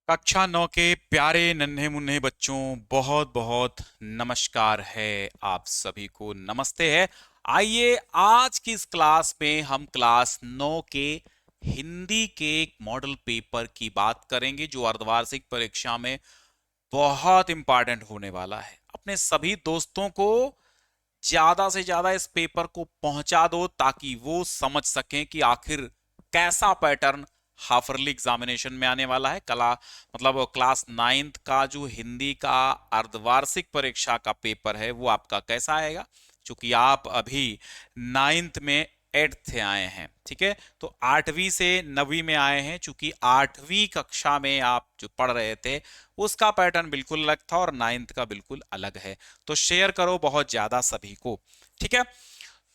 कक्षा 9 के प्यारे नन्हे मुन्ने बच्चों, बहुत बहुत नमस्कार है। आप सभी को नमस्ते है। आइए आज की इस क्लास में हम क्लास 9 के हिंदी के एक मॉडल पेपर की बात करेंगे जो अर्धवार्षिक परीक्षा में बहुत इंपॉर्टेंट होने वाला है। अपने सभी दोस्तों को ज्यादा से ज्यादा इस पेपर को पहुंचा दो ताकि वो समझ सकें कि आखिर कैसा पैटर्न हाफरली एग्जामिनेशन में आने वाला है। कला मतलब क्लास 9th का जो हिंदी का अर्धवार्षिक परीक्षा का पेपर है वो आपका कैसा आएगा, क्योंकि आप अभी 9th में 8th से आए हैं। ठीक है, तो 8वीं से 9वीं में आए हैं, चूंकि 8वीं कक्षा में आप जो पढ़ रहे थे उसका पैटर्न बिल्कुल अलग था और 9th का बिल्कुल अलग है। तो शेयर करो बहुत ज्यादा सभी को। ठीक है,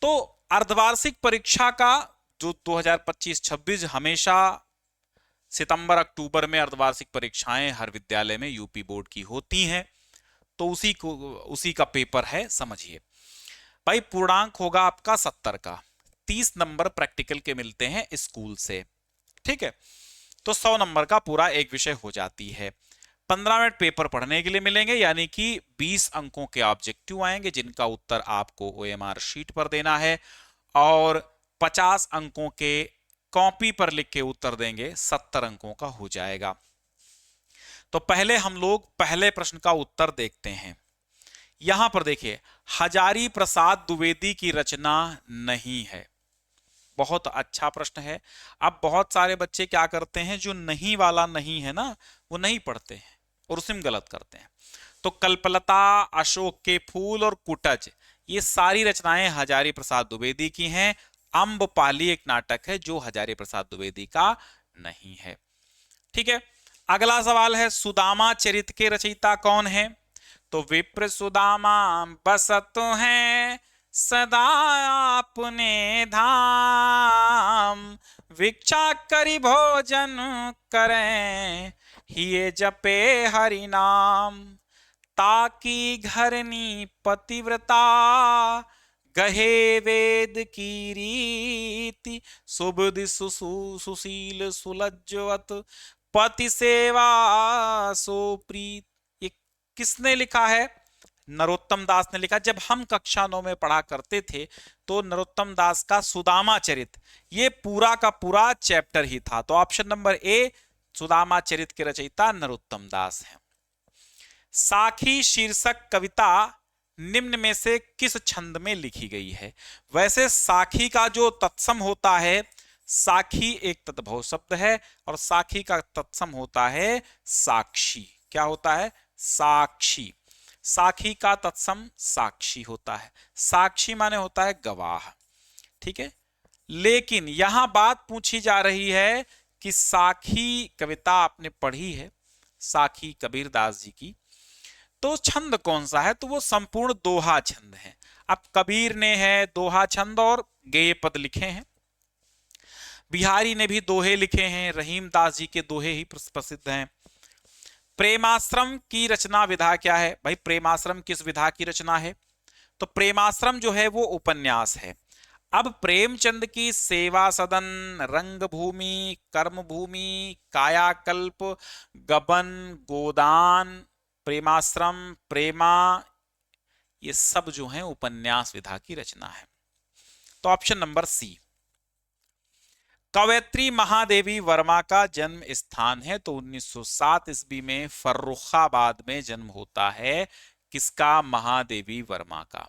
तो अर्धवार्षिक परीक्षा का जो 2025-26 हमेशा सितंबर अक्टूबर में अर्धवार्षिक परीक्षाएं हर विद्यालय में यूपी बोर्ड की होती हैं, तो उसी का पेपर है, समझिए भाई। पूर्णांक होगा आपका 70 का, 30 नंबर प्रैक्टिकल के मिलते हैं स्कूल से। ठीक है, तो 100 नंबर का पूरा एक विषय हो जाती है। 15 मिनट पेपर पढ़ने के लिए मिलेंगे, यानी कि 20 अंकों के ऑब्जेक्टिव आएंगे जिनका उत्तर आपको ओएमआर शीट पर देना है, और 50 अंकों के कॉपी पर लिख के उत्तर देंगे, 70 अंकों का हो जाएगा। तो पहले हम लोग पहले प्रश्न का उत्तर देखते हैं। यहां पर देखिए, हजारी प्रसाद द्विवेदी की रचना नहीं है। बहुत अच्छा प्रश्न है। अब बहुत सारे बच्चे क्या करते हैं, जो नहीं वाला नहीं है ना, वो नहीं पढ़ते हैं और उसी में गलत करते हैं। तो कल्पलता, अशोक के फूल और कुटज, ये सारी रचनाएं हजारी प्रसाद द्विवेदी की हैं। अम्बपाली एक नाटक है जो हजारी प्रसाद द्विवेदी का नहीं है। ठीक है, अगला सवाल है, सुदामा चरित के रचयिता कौन है? तो विप्र सुदामा बसत हैं सदा अपने धाम, भिक्षा करी भोजन करें हिये जपे हरि नाम, ताकि घरनी पतिव्रता गहे वेद की रीति, सुबुद्धि सुशील सुलज्जवत पति सेवा सो प्रीत। ये किसने लिखा है? नरोत्तम दास ने लिखा। जब हम कक्षा 9 में पढ़ा करते थे तो नरोत्तम दास का सुदामा चरित ये पूरा का पूरा चैप्टर ही था। तो ऑप्शन नंबर ए, सुदामा चरित के रचयिता नरोत्तम दास हैं। साखी शीर्षक कविता निम्न में से किस छंद में लिखी गई है? वैसे साखी का जो तत्सम होता है, साखी एक तद्भव शब्द है और साखी का तत्सम होता है साक्षी। क्या होता है? साक्षी। साखी का तत्सम साक्षी होता है। साक्षी माने होता है गवाह। ठीक है, लेकिन यहां बात पूछी जा रही है कि साखी कविता आपने पढ़ी है, साखी कबीरदास जी की, तो छंद कौन सा है? तो वो संपूर्ण दोहा छंद है। अब कबीर ने है दोहा छंद और गेय पद लिखे हैं, बिहारी ने भी दोहे लिखे हैं, रहीम दास जी के दोहे ही प्रसिद्ध हैं। प्रेमाश्रम की रचना विधा क्या है? भाई प्रेमाश्रम किस विधा की रचना है? तो प्रेमाश्रम जो है वो उपन्यास है। अब प्रेमचंद की सेवा सदन, रंगभूमि, कर्मभूमि, कायाकल्प, गबन, गोदान, प्रेमाश्रम, प्रेमा, ये सब जो है उपन्यास विधा की रचना है। तो ऑप्शन नंबर सी। कवयत्री महादेवी वर्मा का जन्म स्थान है, तो 1907 ईस्वी में फर्रुखाबाद में जन्म होता है। किसका? महादेवी वर्मा का।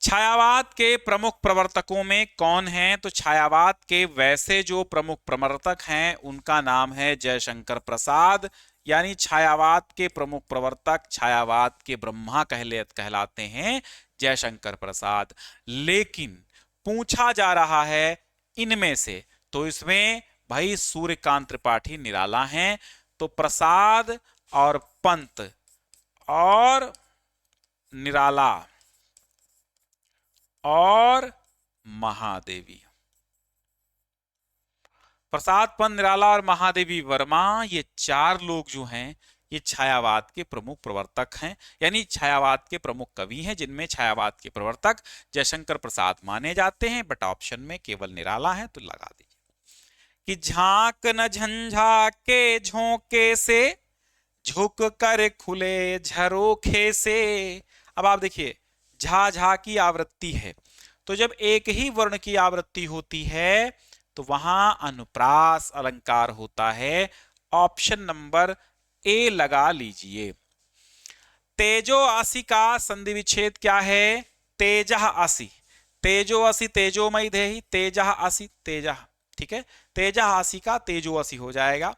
छायावाद के प्रमुख प्रवर्तकों में कौन है? तो छायावाद के वैसे जो प्रमुख प्रवर्तक हैं उनका नाम है जयशंकर प्रसाद, यानी छायावाद के प्रमुख प्रवर्तक छायावाद के ब्रह्मा कहलाते हैं जयशंकर प्रसाद। लेकिन पूछा जा रहा है इनमें से, तो इसमें भाई सूर्यकांत त्रिपाठी निराला हैं। तो प्रसाद और पंत और निराला और महादेवी, प्रसाद, पंत, निराला और महादेवी वर्मा, ये चार लोग जो हैं ये छायावाद के प्रमुख प्रवर्तक हैं, यानी छायावाद के प्रमुख कवि हैं, जिनमें छायावाद के प्रवर्तक जयशंकर प्रसाद माने जाते हैं। बट ऑप्शन में केवल निराला है, तो लगा दीजिए। कि झांक न झंझा के झोंके से, झुक कर खुले झरोखे से। अब आप देखिए, झा झा की आवृत्ति है, तो जब एक ही वर्ण की आवृत्ति होती है तो वहां अनुप्रास अलंकार होता है। ऑप्शन नंबर ए लगा लीजिए। तेजो आसी का संधि विच्छेद क्या है? तेजह आसी। तेजो आसी तेजोमयी देहि, तेजह आसी तेजह, ठीक है। तेजह आसी का तेजो आसी हो जाएगा।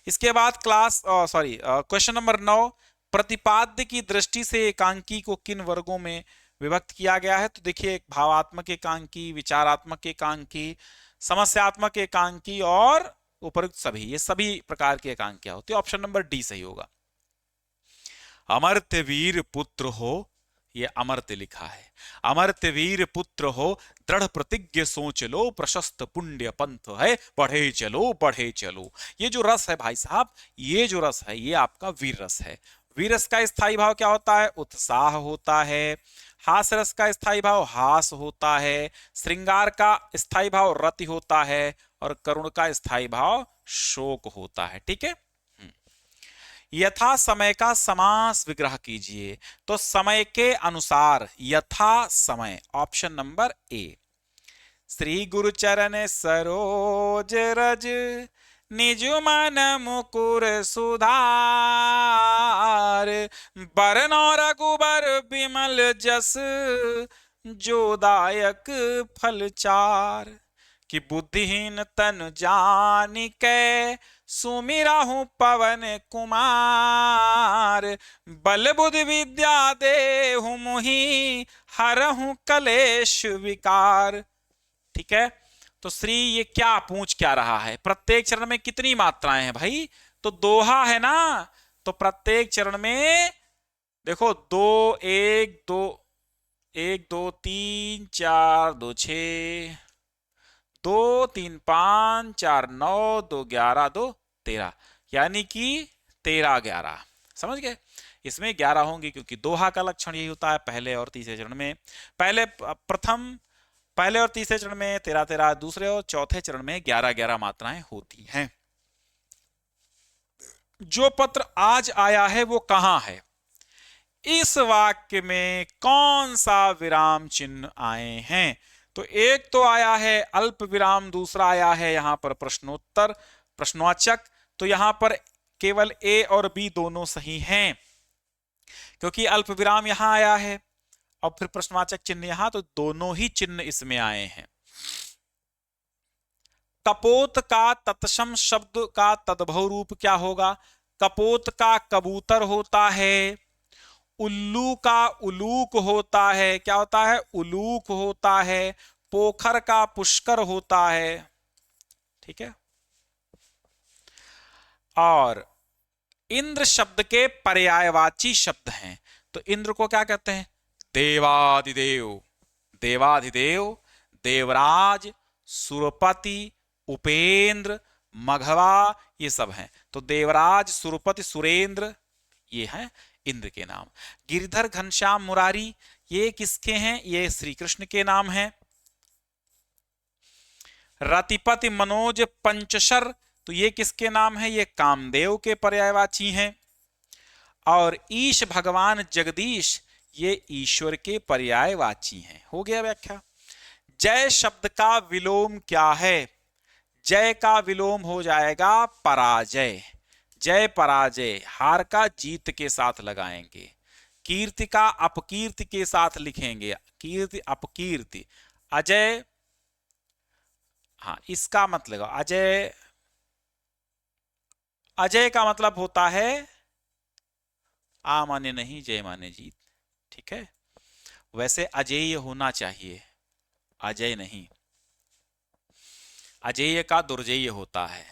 इसके बाद क्वेश्चन नंबर 9, प्रतिपाद्य की दृष्टि से एकांकी को किन वर्गों में विभक्त किया गया है? तो देखिए, भावात्मक एकांकी, विचारात्मक एकांकी, समस्यात्मक एकांकी और उपयुक्त सभी, ये सभी प्रकार के एकांकियां होती है। ऑप्शन नंबर डी सही होगा। अमर्त्य वीर पुत्र हो, ये अमर्त्य लिखा है, अमर्त्य वीर पुत्र हो, दृढ़ प्रतिज्ञ सोच लो, प्रशस्त पुण्य पंथ है, बढ़े चलो बढ़े चलो। ये जो रस है भाई साहब, ये जो रस है ये आपका वीर रस है। वीर रस का स्थायी भाव क्या होता है? उत्साह होता है। हास रस का स्थायी भाव हास होता है। श्रृंगार का स्थायी भाव रति होता है और करुण का स्थायी भाव शोक होता है। ठीक है। यथा समय का समास विग्रह कीजिए। तो समय के अनुसार यथा समय, ऑप्शन नंबर ए। श्री गुरु चरण सरोज रज, निज मन मुकुर सुधार, बरनौ रघुबर बिमल जस, जो दायक फल चार। कि बुद्धिहीन तन जानिकै, सुमिरहु पवन कुमार, बल बुद्धि विद्या देहु मुहि, हरहु कलेश विकार। ठीक है। तो श्री ये क्या पूछ क्या रहा है? प्रत्येक चरण में कितनी मात्राएं हैं भाई? तो दोहा है ना, तो प्रत्येक चरण में देखो 2 1 2 1 2 3 4 2 6 2 3 5 4 9 2 11 2 13, यानी कि 13 11। समझ गए? इसमें 11 होंगी क्योंकि दोहा का लक्षण यही होता है। पहले और तीसरे चरण में, पहले और तीसरे चरण में 13 13, दूसरे और चौथे चरण में 11 11 मात्राएं होती हैं। जो पत्र आज आया है वो कहां है? इस वाक्य में कौन सा विराम चिन्ह आए हैं? तो एक तो आया है अल्प विराम, दूसरा आया है यहां पर प्रश्नोत्तर प्रश्नवाचक। तो यहां पर केवल ए और बी दोनों सही हैं, क्योंकि अल्प विराम यहां आया है और फिर प्रश्नवाचक चिन्ह यहां, तो दोनों ही चिन्ह इसमें आए हैं। कपोत का तत्सम शब्द का तद्भव रूप क्या होगा? कपोत का कबूतर होता है, उल्लू का उलूक होता है। क्या होता है? उलूक होता है। पोखर का पुष्कर होता है। ठीक है। और इंद्र शब्द के पर्यायवाची शब्द हैं। तो इंद्र को क्या कहते हैं? देवाधिदेव, देवाधिदेव, देवराज, सुरपति, उपेंद्र, मघवा, ये सब हैं। तो देवराज, सुरपति, सुरेंद्र, ये हैं इंद्र के नाम। गिरधर, घनश्याम, मुरारी, ये किसके हैं? ये श्री कृष्ण के नाम हैं। रतिपति, मनोज, पंचशर, तो ये किसके नाम है? ये कामदेव के पर्यायवाची हैं। और ईश, भगवान, जगदीश, ये ईश्वर के पर्यायवाची हैं। हो गया व्याख्या। जय शब्द का विलोम क्या है? जय का विलोम हो जाएगा पराजय। जय पराजय, हार का जीत के साथ लगाएंगे। कीर्ति का अपकीर्ति के साथ लिखेंगे, कीर्ति अपकीर्ति। अजय, हाँ इसका मतलब अजय, अजय का मतलब होता है आ माने नहीं, जय माने जीत। ठीक है। वैसे अजेय होना चाहिए, अजय नहीं। अजेय का दुर्जेय होता है,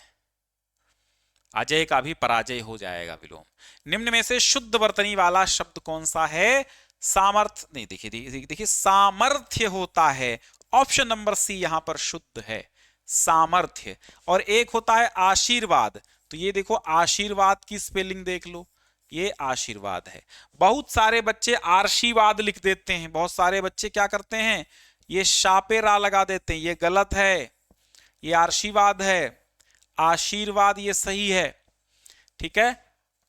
अजय का भी पराजय हो जाएगा विलोम। निम्न में से शुद्ध वर्तनी वाला शब्द कौन सा है? सामर्थ्य, नहीं देखिए देखिए सामर्थ्य होता है। ऑप्शन नंबर सी यहां पर शुद्ध है, सामर्थ्य। और एक होता है आशीर्वाद। तो ये देखो आशीर्वाद की स्पेलिंग देख लो, ये आशीर्वाद है। बहुत सारे बच्चे आशीर्वाद लिख देते हैं। बहुत सारे बच्चे क्या करते हैं? ये शापेरा लगा देते हैं, ये गलत है, ये आशीर्वाद है। आशीर्वाद ये सही है, ठीक है।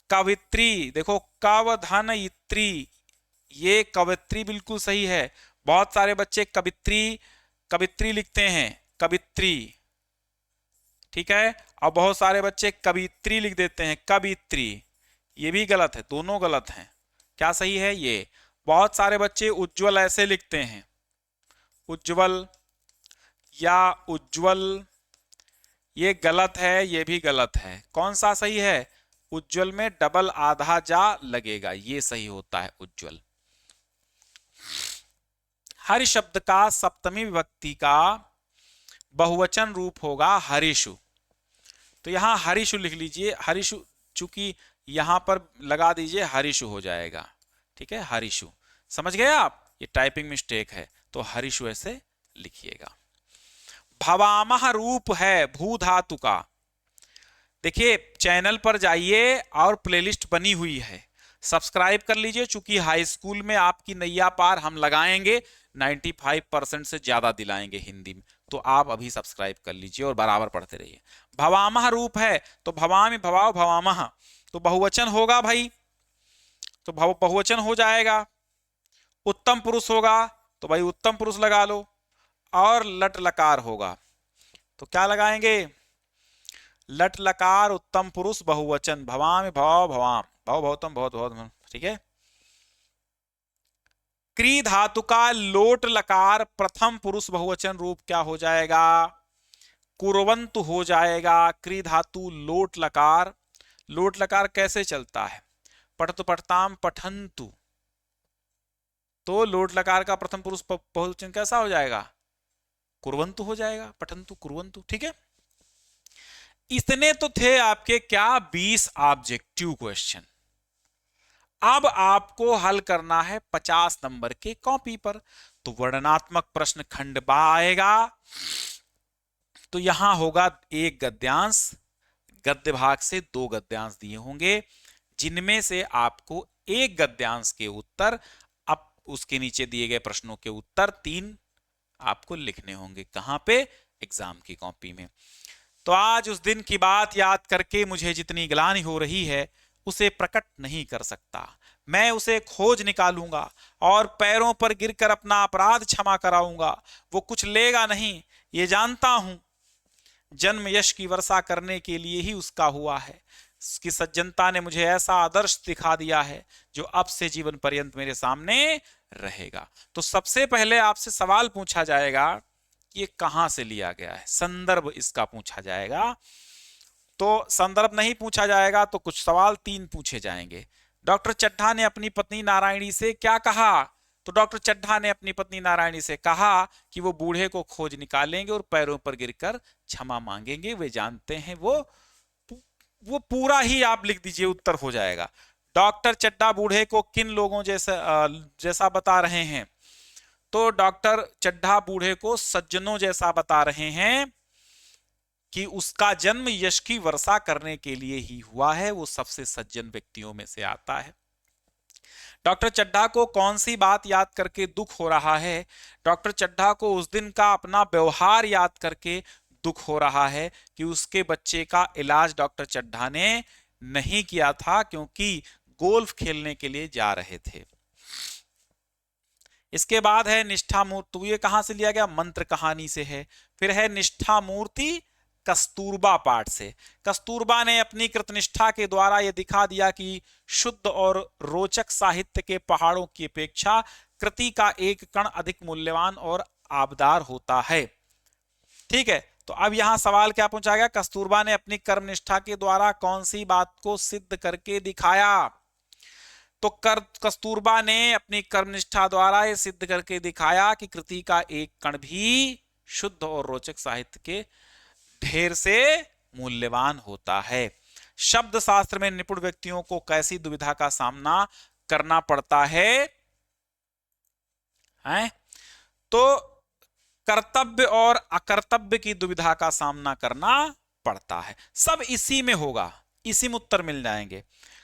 कवित्री, देखो कवधनयित्री, ये कवित्री बिल्कुल सही है। बहुत सारे बच्चे कवित्री कवित्री लिखते हैं, कवित्री, ठीक है। और बहुत सारे बच्चे कवित्री लिख देते हैं, कवित्री, ये भी गलत है, दोनों गलत हैं। क्या सही है ये? बहुत सारे बच्चे उज्जवल ऐसे लिखते हैं, उज्जवल या उज्जवल, ये गलत है, ये भी गलत है। कौन सा सही है? उज्जवल में डबल आधा जा लगेगा, ये सही होता है उज्जवल। हर शब्द का सप्तमी विभक्ति का बहुवचन रूप होगा हरिषु। तो यहां हरिषु लिख लीजिए, हरिषु, चूंकि यहां पर लगा दीजिए हरिषु हो जाएगा, ठीक है, हरिषु। समझ गए आप? ये टाइपिंग मिस्टेक है, तो हरिषु ऐसे लिखिएगा। भवामह रूप है भू धातु का। देखिए चैनल पर जाइए और प्लेलिस्ट बनी हुई है, सब्सक्राइब कर लीजिए। चूंकि हाई स्कूल में आपकी नैया पार हम लगाएंगे, 95% से ज्यादा दिलाएंगे हिंदी में, तो आप अभी सब्सक्राइब कर लीजिए और बराबर पढ़ते रहिए। भवामह रूप है, तो भवामि भवाओ भवामह, तो बहुवचन होगा भाई, तो बहुवचन हो जाएगा। उत्तम पुरुष होगा, तो भाई उत्तम पुरुष लगा लो। और लट लकार होगा, तो क्या लगाएंगे? लट लकार उत्तम पुरुष बहुवचन, भवामि भवाओ भवाम, भव भवतम भवत भवत, ठीक है। क्री धातु का लोट लकार प्रथम पुरुष बहुवचन रूप क्या हो जाएगा? कुर्वन्तु हो जाएगा। क्री धातु लोट लकार, लोट लकार कैसे चलता है? पठतु पठताम पठन्तु, तो लोट लकार का प्रथम पुरुष बहुवचन कैसा हो जाएगा? कुर्वन्तु हो जाएगा, पठन्तु कुर्वन्तु, ठीक है। इतने तो थे आपके क्या 20 ऑब्जेक्टिव क्वेश्चन। अब आपको हल करना है 50 नंबर के कॉपी पर। तो वर्णनात्मक प्रश्न खंड बा आएगा, तो यहां होगा एक गद्यांश, गद्य भाग से 2 गद्यांश दिए होंगे, जिनमें से आपको एक गद्यांश के उत्तर, अब उसके नीचे दिए गए प्रश्नों के उत्तर 3 आपको लिखने होंगे। कहां पे? एग्जाम की कॉपी में। तो आज उस दिन की बात याद करके मुझे जितनी ग्लानि हो रही है उसे प्रकट नहीं कर सकता। मैं उसे खोज निकालूंगा और पैरों पर गिरकर अपना अपराध क्षमा कराऊंगा। वो कुछ लेगा नहीं, ये जानता हूं, जन्म यश की वर्षा करने के लिए ही उसका हुआ है। उसकी सज्जनता ने मुझे ऐसा आदर्श दिखा दिया है जो अब से जीवन पर्यंत मेरे सामने रहेगा। तो सबसे पहले आपसे सवाल पूछा जाएगा कि ये कहां से लिया गया है, संदर्भ इसका पूछा जाएगा। तो संदर्भ नहीं पूछा जाएगा तो कुछ सवाल 3 पूछे जाएंगे। डॉक्टर चड्ढा ने अपनी पत्नी नारायणी से क्या कहा? तो डॉक्टर चड्ढा ने अपनी पत्नी नारायणी से कहा कि वो बूढ़े को खोज निकालेंगे और पैरों पर गिरकर क्षमा मांगेंगे। वे जानते हैं, वो पूरा ही आप लिख दीजिए, उत्तर हो जाएगा। डॉक्टर चड्ढा बूढ़े को किन लोगों जैसा बता रहे हैं? तो डॉक्टर चड्ढा बूढ़े को सज्जनों जैसा बता रहे हैं कि उसका जन्म यश की वर्षा करने के लिए ही हुआ है, वो सबसे सज्जन व्यक्तियों में से आता है। डॉक्टर चड्ढा को कौन सी बात याद करके दुख हो रहा है? डॉक्टर चड्ढा को उस दिन का अपना व्यवहार याद करके दुख हो रहा है कि उसके बच्चे का इलाज डॉक्टर चड्ढा ने नहीं किया था, क्योंकि गोल्फ खेलने के लिए जा रहे थे। इसके बाद है निष्ठा मूर्ति, ये कहां से लिया गया? मंत्र कहानी से है। फिर है निष्ठा मूर्ति कस्तूरबा पाठ से। कस्तूरबा ने अपनी कृतनिष्ठा के द्वारा यह दिखा दिया कि शुद्ध और रोचक साहित्य के पहाड़ों की अपेक्षा कृति का एक कण अधिक मूल्यवान और आबदार होता है। ठीक है, तो अब यहां सवाल क्या पूछा गया? कस्तूरबा ने अपनी कर्मनिष्ठा के द्वारा कौन सी बात को सिद्ध करके दिखाया? तो कस्तूरबा ने अपनी कर्मनिष्ठा द्वारा यह सिद्ध करके दिखाया कि कृति का एक कण भी शुद्ध और रोचक साहित्य के ढेर से मूल्यवान होता है। शब्द शास्त्र में निपुण व्यक्तियों को कैसी दुविधा का सामना करना पड़ता है? तो कर्तव्य और अकर्तव्य की दुविधा का सामना करना पड़ता है। सब इसी में होगा, इसी में उत्तर मिल जाएंगे।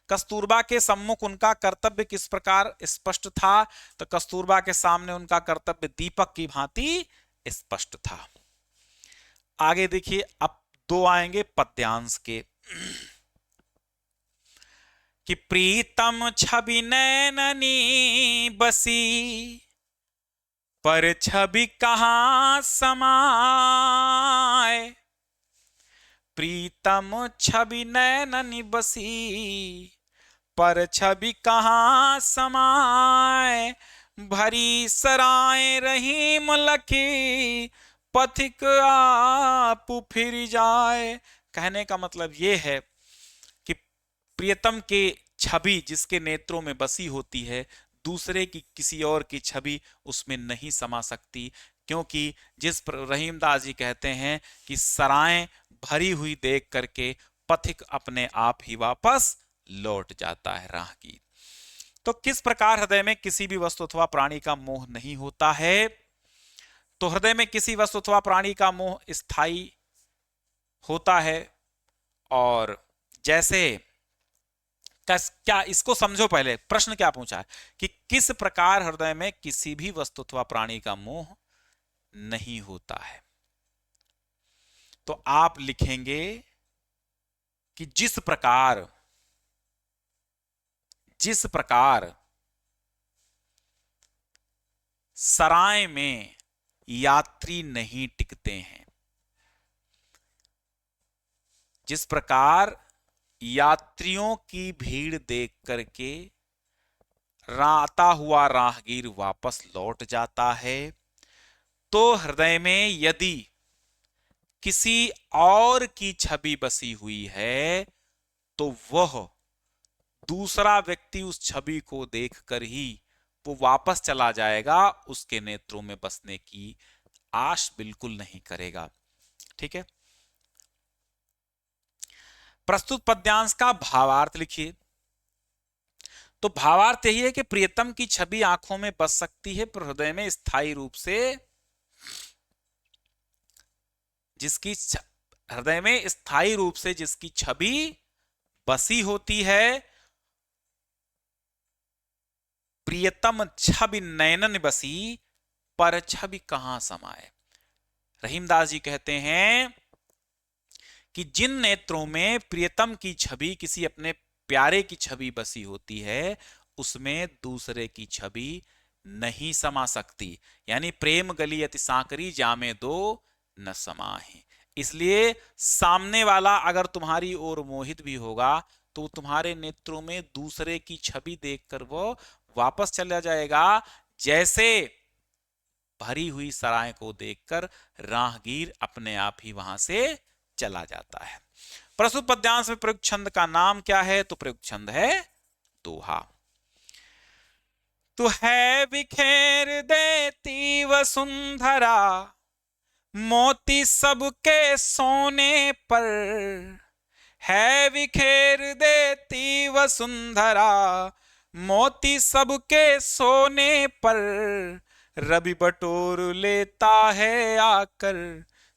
कस्तूरबा के सम्मुख उनका कर्तव्य किस प्रकार स्पष्ट था? तो कस्तूरबा के सामने उनका कर्तव्य दीपक की भांति स्पष्ट था। आगे देखिए, अब दो आएंगे पद्यांश के कि प्रीतम छवि नैननी बसी पर छवि कहां समाए, प्रीतम छवि नैननी बसी पर छवि कहां समाए, भरी सराय रहीम लखी पथिक आप फिर जाए। कहने का मतलब ये है कि प्रियतम के छवि जिसके नेत्रों में बसी होती है, दूसरे की किसी और की छवि उसमें नहीं समा सकती, क्योंकि जिस रहीमदास जी कहते हैं कि सराय भरी हुई देख करके पथिक अपने आप ही वापस लौट जाता है राहगीर। तो किस प्रकार हृदय में किसी भी वस्तु अथवा प्राणी का मोह नहीं होता है? तो हृदय में किसी वस्तु अथवा प्राणी का मोह स्थायी होता है। और जैसे क्या, इसको समझो, पहले प्रश्न क्या पूछा है कि किस प्रकार हृदय में किसी भी वस्तु अथवा प्राणी का मोह नहीं होता है। तो आप लिखेंगे कि जिस प्रकार सराय में यात्री नहीं टिकते हैं, जिस प्रकार यात्रियों की भीड़ देख करके आता हुआ राहगीर वापस लौट जाता है, तो हृदय में यदि किसी और की छवि बसी हुई है तो वह दूसरा व्यक्ति उस छवि को देखकर ही वो वापस चला जाएगा, उसके नेत्रों में बसने की आश बिल्कुल नहीं करेगा। ठीक है, प्रस्तुत पद्यांश का भावार्थ लिखिए। तो भावार्थ यही है कि प्रियतम की छवि आंखों में बस सकती है, पर हृदय में स्थायी रूप से जिसकी छवि बसी होती है, प्रियतम छवि नैनन बसी पर छवि कहां समाए। रहीमदास जी कहते हैं कि जिन नेत्रों में प्रियतम की छवि, किसी अपने प्यारे की छवि बसी होती है, उसमें दूसरे की छवि नहीं समा सकती। यानी प्रेम गली अति सांकरी जामे दो न समाहे। इसलिए सामने वाला अगर तुम्हारी ओर मोहित भी होगा तो तुम्हारे नेत्रों में दूसरे की छवि देखकर वो वापस चला जाएगा, जैसे भरी हुई सराय को देखकर राहगीर अपने आप ही वहां से चला जाता है। प्रस्तुत पद्यांश में प्रयुक्त छंद का नाम क्या है? तो प्रयुक्त छंद है दोहा। तू है बिखेर देती वसुंधरा मोती सबके सोने पर, है बिखेर देती वसुंधरा मोती सबके सोने पर, रवि बटोर लेता है आकर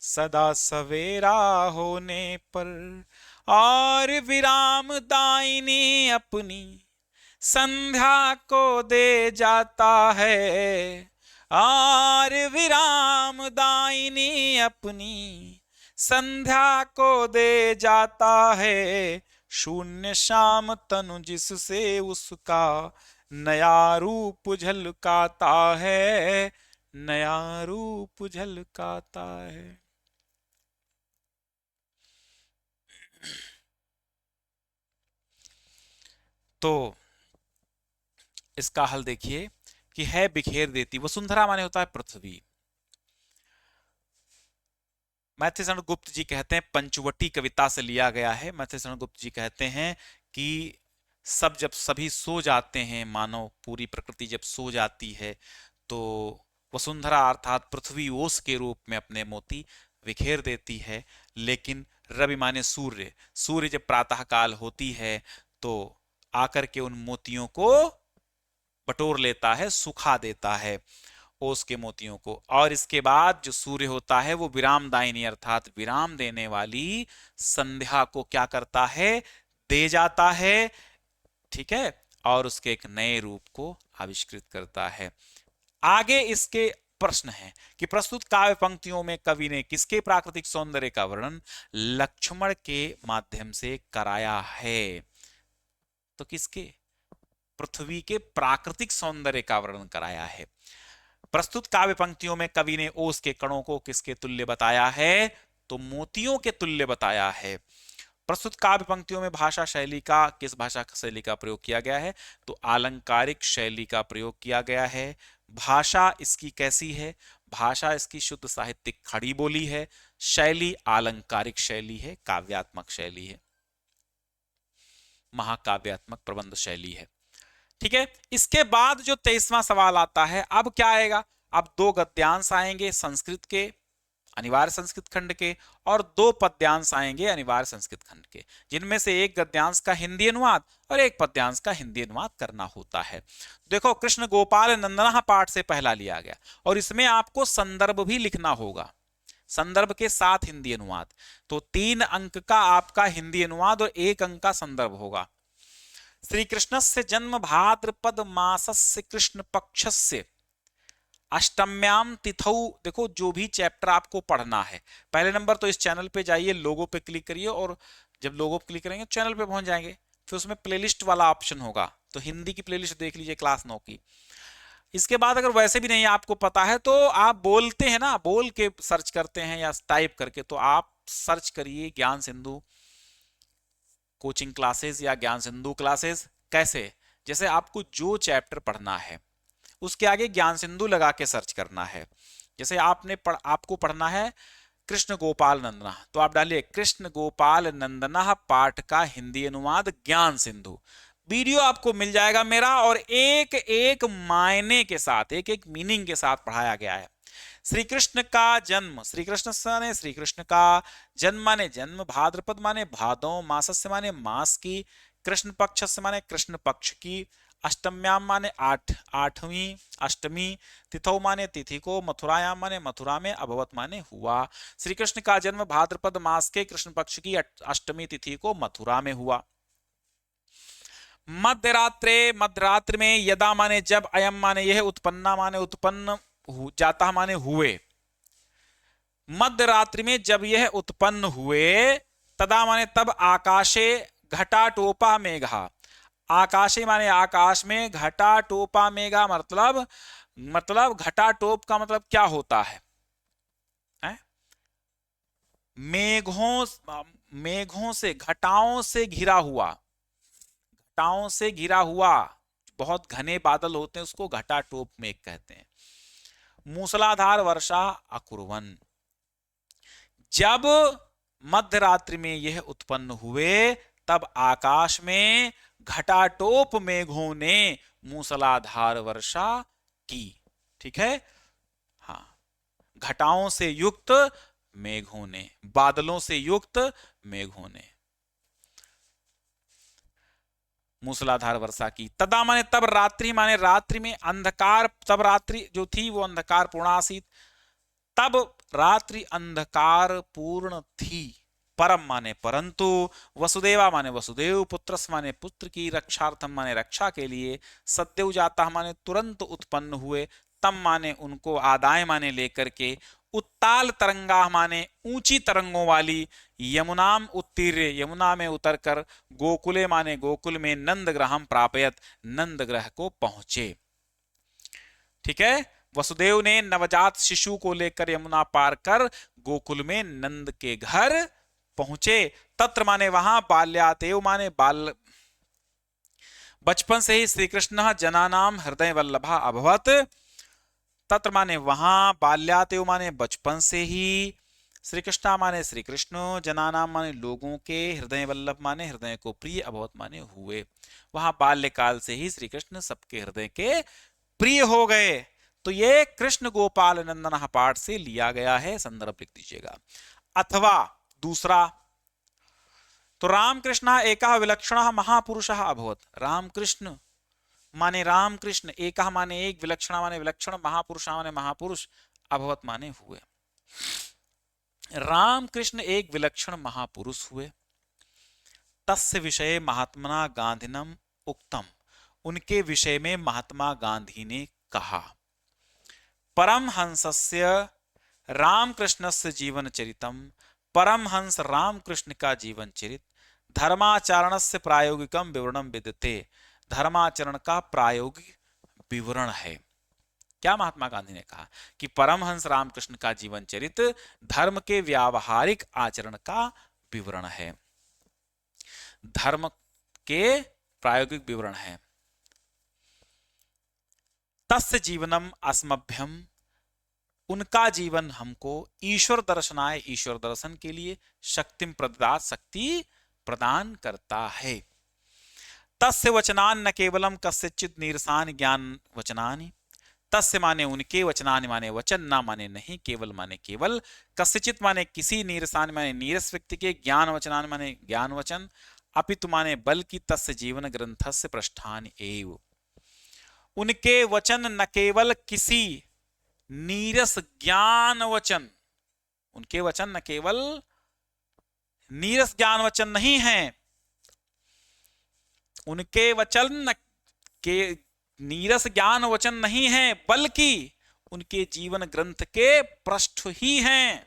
सदा सवेरा होने पर, और विराम दायिनी अपनी संध्या को दे जाता है, और विराम दायिनी अपनी संध्या को दे जाता है, शून्य शाम तनु जिससे उसका नया रूप झलकाता है, नया रूप झलकाता है। तो इसका हल देखिए कि है बिखेर देती, वसुंधरा माने होता है पृथ्वी। मैथिलीशरण गुप्त जी कहते हैं, पंचवटी कविता से लिया गया है। मैथिलीशरण गुप्त जी कहते हैं कि जब सभी सो जाते हैं, मानव पूरी प्रकृति जब सो जाती है, तो वसुंधरा अर्थात पृथ्वी ओस के रूप में अपने मोती बिखेर देती है। लेकिन रवि माने सूर्य जब प्रातः काल होती है तो आकर के उन मोतियों को बटोर लेता है, सुखा देता है ओस के मोतियों को। और इसके बाद जो सूर्य होता है वो विराम दायिनी अर्थात विराम देने वाली संध्या को क्या करता है? दे जाता है। ठीक है, और उसके एक नए रूप को आविष्कृत करता है। आगे इसके प्रश्न है कि प्रस्तुत काव्य पंक्तियों में कवि ने किसके प्राकृतिक सौंदर्य का वर्णन लक्ष्मण के माध्यम से कराया है? तो किसके? पृथ्वी के प्राकृतिक सौंदर्य का वर्णन कराया है। प्रस्तुत काव्य पंक्तियों में कवि ने ओस के कणों को किसके तुल्य बताया है? तो मोतियों के तुल्य बताया है। प्रस्तुत काव्य पंक्तियों में भाषा शैली का किस भाषा शैली का प्रयोग किया गया है? तो आलंकारिक शैली का प्रयोग किया गया है। भाषा इसकी कैसी है? भाषा इसकी शुद्ध साहित्यिक खड़ी बोली है। शैली आलंकारिक शैली है, काव्यात्मक शैली है, महाकाव्यात्मक प्रबंध शैली है। ठीक है, इसके बाद जो 23वां सवाल आता है, अब क्या आएगा? अब 2 गद्यांश आएंगे संस्कृत के, अनिवार्य संस्कृत खंड के, और 2 पद्यांश आएंगे अनिवार्य संस्कृत खंड के, जिनमें से एक गद्यांश का हिंदी अनुवाद और एक पद्यांश का हिंदी अनुवाद करना होता है। देखो, कृष्ण गोपाल नंदना पाठ से पहला लिया गया और इसमें आपको संदर्भ भी लिखना होगा, संदर्भ के साथ हिंदी अनुवाद। तो 3 अंक का आपका हिंदी अनुवाद और 1 अंक का संदर्भ होगा। श्री कृष्णस्य जन्म भाद्रपद मासस्य कृष्ण पक्षस्य अष्टम्याम तिथौ। देखो, जो भी चैप्टर आपको पढ़ना है, पहले नंबर तो इस चैनल पे जाइए, लोगो पे क्लिक करिए, और जब लोगो पे क्लिक करेंगे चैनल पे पहुंच जाएंगे, फिर उसमें प्लेलिस्ट वाला ऑप्शन होगा, तो हिंदी की प्लेलिस्ट देख लीजिए क्लास 9 की। इसके बाद अगर वैसे भी नहीं आपको पता है तो आप बोलते हैं ना, बोल के सर्च करते हैं या टाइप करके, तो आप सर्च करिए ज्ञान सिंधु कोचिंग क्लासेस या ज्ञान सिंधु क्लासेस। कैसे? जैसे आपको जो चैप्टर पढ़ना है उसके आगे ज्ञान सिंधु लगा के सर्च करना है। जैसे आपको पढ़ना है कृष्ण गोपाल नंदना, तो आप डालिए कृष्ण गोपाल नंदना पाठ का हिंदी अनुवाद ज्ञान सिंधु, वीडियो आपको मिल जाएगा मेरा, और एक एक मायने के साथ, एक एक मीनिंग के साथ पढ़ाया गया है। श्री कृष्ण का जन्म, श्री कृष्ण माने श्री कृष्ण का, जन्म माने जन्म, भाद्रपद माने भादों, मासस्य माने मास की, कृष्ण पक्ष से माने कृष्ण पक्ष की, अष्टम्याम माने 8वीं अष्टमी, तिथौ माने तिथि को, मथुरायाम माने मथुरा में, अभवत माने हुआ। श्री कृष्ण का जन्म भाद्रपद मास के कृष्ण पक्ष की अष्टमी तिथि को मथुरा में हुआ। मध्यरात्रि में, यदा माने जब, अयम माने यह, उत्पन्ना माने उत्पन्न जाता माने हुए। मध्यरात्रि में जब यह उत्पन्न हुए, तदा माने तब, आकाशे घटाटोपा मेघा, आकाशे माने आकाश में, घटाटोपा मेघा मतलब घटाटोप का मतलब क्या होता है? मेघों से, घटाओं से घिरा हुआ, घटाओं से घिरा हुआ, बहुत घने बादल होते हैं, उसको घटाटोप मेघ कहते हैं। मूसलाधार वर्षा अकुर्वन, जब मध्यरात्रि में यह उत्पन्न हुए तब आकाश में घटाटोप मेघों ने मूसलाधार वर्षा की। ठीक है, हाँ, घटाओं से युक्त मेघों ने, बादलों से युक्त मेघों ने मूसलाधार वर्षा की। तदा माने तब, रात्रि माने रात्रि में, अंधकार, तब रात्रि जो थी वो अंधकार पूर्णासीत, तब रात्रि अंधकार पूर्ण थी। परम माने परंतु, वसुदेवा माने वसुदेव, पुत्रस माने पुत्र की, रक्षार्थम माने रक्षा के लिए, सद्यो जाता माने तुरंत उत्पन्न हुए, तम माने उनको, आदाय माने लेकर के, उत्ताल तरंगा माने ऊंची तरंगों वाली, यमुनाम उत्तीर्य यमुना में उतरकर, गोकुले माने गोकुल में, नंद ग्रहम प्रापयत नंद ग्रह को पहुंचे। ठीक है, वसुदेव ने नवजात शिशु को लेकर यमुना पार कर गोकुल में नंद के घर पहुंचे। तत्र माने वहां, बाल्यातेव माने बाल, बचपन से ही श्री कृष्ण जनानाम हृदय वल्लभा अभवत। तत्र माने वहां, बाल्यातेव माने बचपन से ही, श्री कृष्ण माने श्री कृष्ण, जनानाम माने लोगों के, हृदय वल्लभ माने हृदय को प्रिय, अभवत माने हुए। वहां बाल्यकाल से ही श्री कृष्ण सबके हृदय के प्रिय हो गए। तो ये कृष्ण गोपाल नंदन पाठ से लिया गया है, संदर्भ लिख दीजिएगा। अथवा दूसरा, तो रामकृष्ण एकः विलक्षणः महापुरुषः अभवत। रामकृष्ण माने रामकृष्ण, एकः माने एक, विलक्षण माने विलक्षण, महापुरुष माने महापुरुष, अभवत माने हुए। रामकृष्ण एक विलक्षण महापुरुष हुए। तस्य विषय महात्मना गांधिनम उक्तम, उनके विषय में महात्मा गांधी ने कहा। परमहंसस्य रामकृष्णस्य जीवन चरितम, परमहंस रामकृष्ण का जीवन चरित, धर्माचरणस्य प्रायोगिकम विवरणम विद्यते, धर्माचरण का प्रायोगिक विवरण है। क्या महात्मा गांधी ने कहा कि परमहंस रामकृष्ण का जीवन चरित धर्म के व्यावहारिक आचरण का विवरण है, धर्म के प्रायोगिक विवरण है। तस्य जीवनम अस्मभ्यम, उनका जीवन हमको ईश्वर दर्शनाय, ईश्वर दर्शन के लिए शक्तिम प्रददात, शक्ति प्रदान करता है। तस्य वचनान न केवलम कस्यचित् नीरसान ज्ञान वचनानि, तस्य माने उनके, वचनानि माने वचन, ना माने नहीं, केवल माने केवल, कस्यचित् माने किसी, नीरसान माने नीरस व्यक्ति के, ज्ञान वचनानि माने ज्ञान वचन, अपितु माने बल्कि तस्य जीवन ग्रंथस्य पृष्ठान एव, उनके वचन न केवल किसी नीरस ज्ञान वचन, उनके वचन न केवल नीरस ज्ञान वचन नहीं है, उनके वचन के नीरस ज्ञान वचन नहीं है, बल्कि उनके जीवन ग्रंथ के पृष्ठ ही हैं।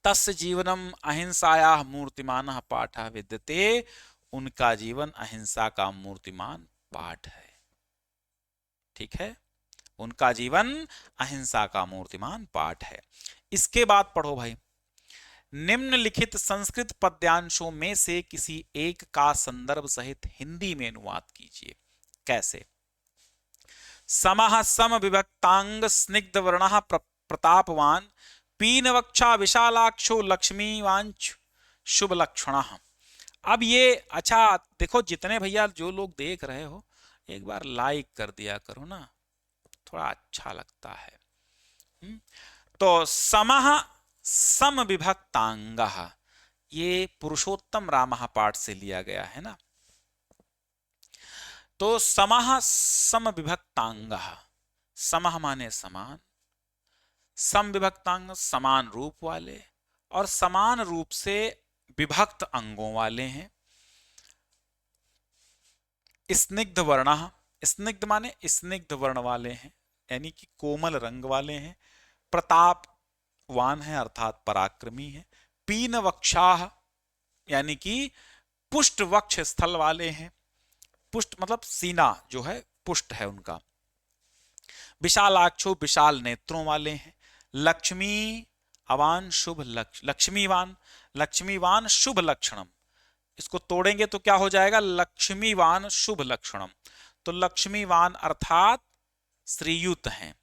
तस्य जीवनम अहिंसाया मूर्तिमान पाठ विद्यते, उनका जीवन अहिंसा का मूर्तिमान पाठ है। ठीक है, उनका जीवन अहिंसा का मूर्तिमान पाठ है। इसके बाद पढ़ो भाई, निम्नलिखित संस्कृत पद्यांशों में से किसी एक का संदर्भ सहित हिंदी में अनुवाद कीजिए। कैसे? समः सम विभक्तांग स्निग्ध वर्णः प्रतापवान, पीन वक्षा विशालाक्षो लक्ष्मीवांच शुभ लक्षणः। अब ये अच्छा देखो, जितने भैया जो लोग देख रहे हो एक बार लाइक कर दिया करो ना, थोड़ा अच्छा लगता है। तो समः सम विभक्तांगः, ये पुरुषोत्तम रामः पाठ से लिया गया है ना। तो समः सम विभक्तांगः, समः माने समान, सम विभक्तांग समान रूप वाले, और समान रूप से विभक्त अंगों वाले हैं। स्निग्ध वर्ण, स्निग्ध माने स्निग्ध वर्ण वाले हैं, यानी कि कोमल रंग वाले हैं। प्रतापवान है अर्थात पराक्रमी है। पीन वक्षाह, यानी कि पुष्ट वक्ष स्थल वाले हैं। पुष्ट मतलब सीना जो है पुष्ट है उनका। विशालाक्षो, विशाल नेत्रों वाले हैं। लक्ष्मी अवान शुभ लक्ष्मीवान, लक्ष्मीवान शुभ लक्षणम। इसको तोड़ेंगे तो क्या हो जाएगा? लक्ष्मीवान शुभ लक्षणम। तो लक्ष्मीवान अर्थात श्रीयुक्त हैं,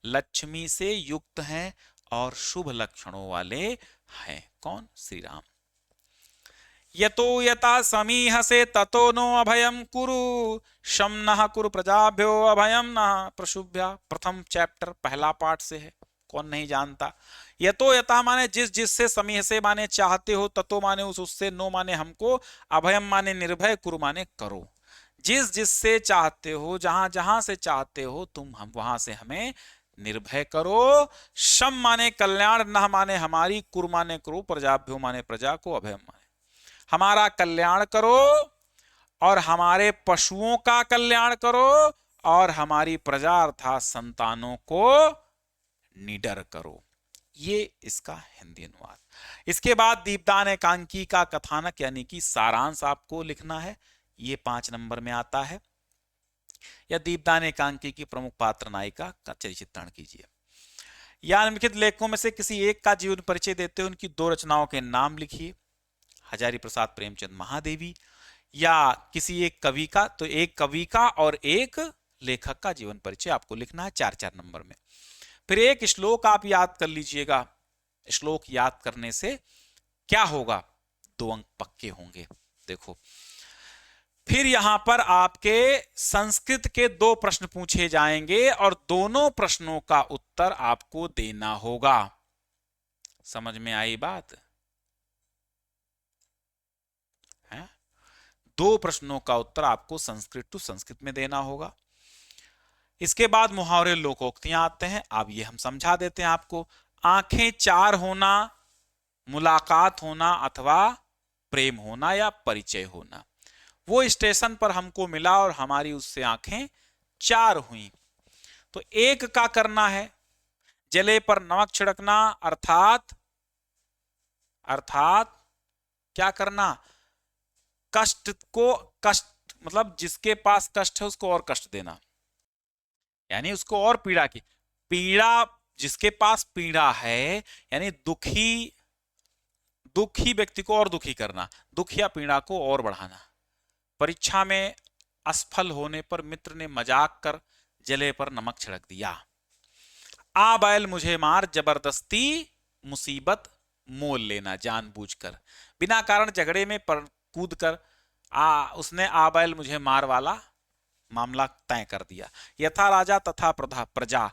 लक्ष्मी से युक्त हैं और शुभ लक्षणों वाले हैं। कौन? श्री राम। यतो यथा समीहसे ततो नो अभयम कुरु, शम नः कुरु प्रजाभ्यो अभयम नः प्रशुभ्या। प्रथम चैप्टर पहला पाठ से है, कौन नहीं जानता। यतो यथा माने जिस जिससे, समीहसे माने चाहते हो, ततो माने उस उससे, नो माने हमको, अभयम माने निर्भय, कुरु माने करो। जिस जिससे चाहते हो, जहां जहां से चाहते हो तुम, हम वहां से हमें निर्भय करो। शम माने कल्याण, नः माने हमारी, कुरु माने करो, प्रजाभ्यो माने प्रजा को, अभयम माने हमारा कल्याण करो, और हमारे पशुओं का कल्याण करो, और हमारी प्रजा अर्थात संतानों को निडर करो। ये इसका हिंदी अनुवाद। इसके बाद दीपदान एकांकी का कथानक यानी कि सारांश आपको लिखना है, ये 5 नंबर में आता है। या दीपदान एकांकी की प्रमुख पात्र नायिका का चित्रण कीजिए। या निम्नलिखित लेखकों में से किसी एक का जीवन परिचय देते हुए उनकी 2 रचनाओं के नाम लिखिए। हजारी प्रसाद प्रेमचंद महादेवी, या किसी एक कवि का, तो एक कवि का और एक लेखक का जीवन परिचय आपको लिखना है 4-4 नंबर में। फिर एक श्लोक आप याद कर लीजिएगा। श्लोक याद करने से क्या होगा? 2 अंक पक्के होंगे। देखो, फिर यहां पर आपके संस्कृत के 2 प्रश्न पूछे जाएंगे और दोनों प्रश्नों का उत्तर आपको देना होगा। समझ में आई बात? 2 प्रश्नों का उत्तर आपको संस्कृत टू संस्कृत में देना होगा। इसके बाद मुहावरे लोकोक्तियां आते हैं। अब ये हम समझा देते हैं आपको। आंखें 4 होना, मुलाकात होना अथवा प्रेम होना या परिचय होना। वो स्टेशन पर हमको मिला और हमारी उससे आंखें 4 हुई। तो एक का करना है, जले पर नमक छिड़कना, अर्थात क्या करना, कष्ट को, कष्ट मतलब जिसके पास कष्ट है उसको और कष्ट देना, यानी उसको और पीड़ा की, पीड़ा जिसके पास पीड़ा है यानी दुखी व्यक्ति को और दुखी करना, दुख या पीड़ा को और बढ़ाना। परीक्षा में असफल होने पर मित्र ने मजाक कर जले पर नमक छिड़क दिया। आ बैल मुझे मार, जबरदस्ती मुसीबत मोल लेना, जानबूझकर, बिना कारण झगड़े में पर कूद कर उसने आ बैल मुझे मार वाला मामला तय कर दिया। यथा राजा तथा प्रजा,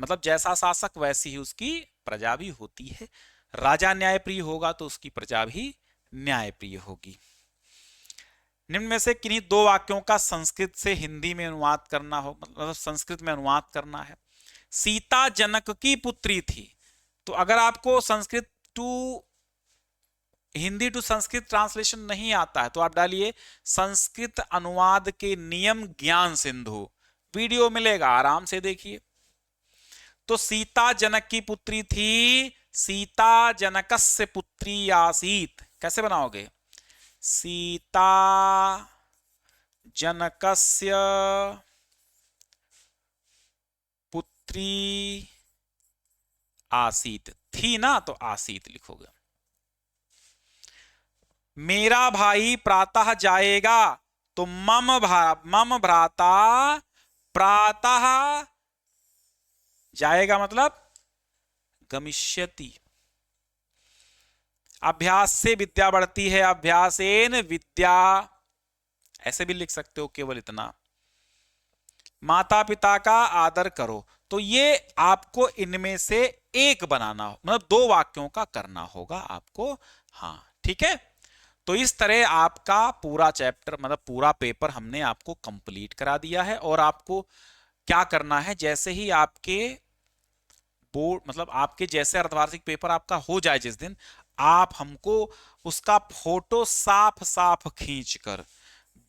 मतलब जैसा शासक वैसी ही उसकी प्रजा भी होती है। राजा न्यायप्रिय होगा तो उसकी प्रजा भी न्यायप्रिय होगी। निम्न में से किन्हीं दो वाक्यों का संस्कृत से हिंदी में अनुवाद करना हो, मतलब संस्कृत में अनुवाद करना है। सीता जनक की पुत्री थी, तो अगर आपको Sanskrit to Hindi to Sanskrit translation नहीं आता है तो आप डालिए संस्कृत अनुवाद के नियम ज्ञान सिंधु, वीडियो मिलेगा, आराम से देखिए। तो सीता जनक की पुत्री थी, सीता जनकस्य पुत्री आसीत, कैसे बनाओगे, सीता जनकस्य पुत्री आसीत, थी ना तो आसीत लिखोगे। मेरा भाई प्रातः जाएगा तो मम भ्राता प्रातः जाएगा मतलब गमिष्यति। अभ्यास से विद्या बढ़ती है, अभ्यासेन विद्या, ऐसे भी लिख सकते हो, केवल इतना। माता पिता का आदर करो, तो ये आपको इनमें से एक बनाना हो, मतलब दो वाक्यों का करना होगा आपको। हाँ ठीक है, तो इस तरह आपका पूरा चैप्टर, मतलब पूरा पेपर हमने आपको कंप्लीट करा दिया है। और आपको क्या करना है, जैसे ही आपके बोर्ड, मतलब आपके जैसे अर्धवार्षिक पेपर आपका हो जाए जिस दिन, आप हमको उसका फोटो साफ साफ खींचकर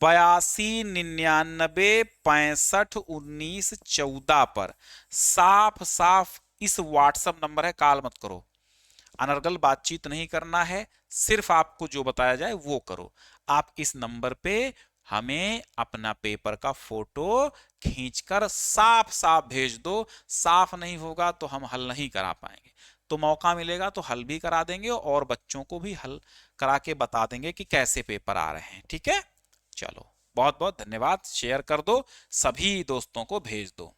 8299651914 पर साफ साफ, इस व्हाट्सएप नंबर है, कॉल मत करो, अनर्गल बातचीत नहीं करना है, सिर्फ आपको जो बताया जाए वो करो। आप इस नंबर पे हमें अपना पेपर का फोटो खींचकर साफ साफ भेज दो। साफ नहीं होगा तो हम हल नहीं करा पाएंगे, तो मौका मिलेगा तो हल भी करा देंगे और बच्चों को भी हल करा के बता देंगे कि कैसे पेपर आ रहे हैं। ठीक है, चलो बहुत बहुत धन्यवाद, शेयर कर दो, सभी दोस्तों को भेज दो।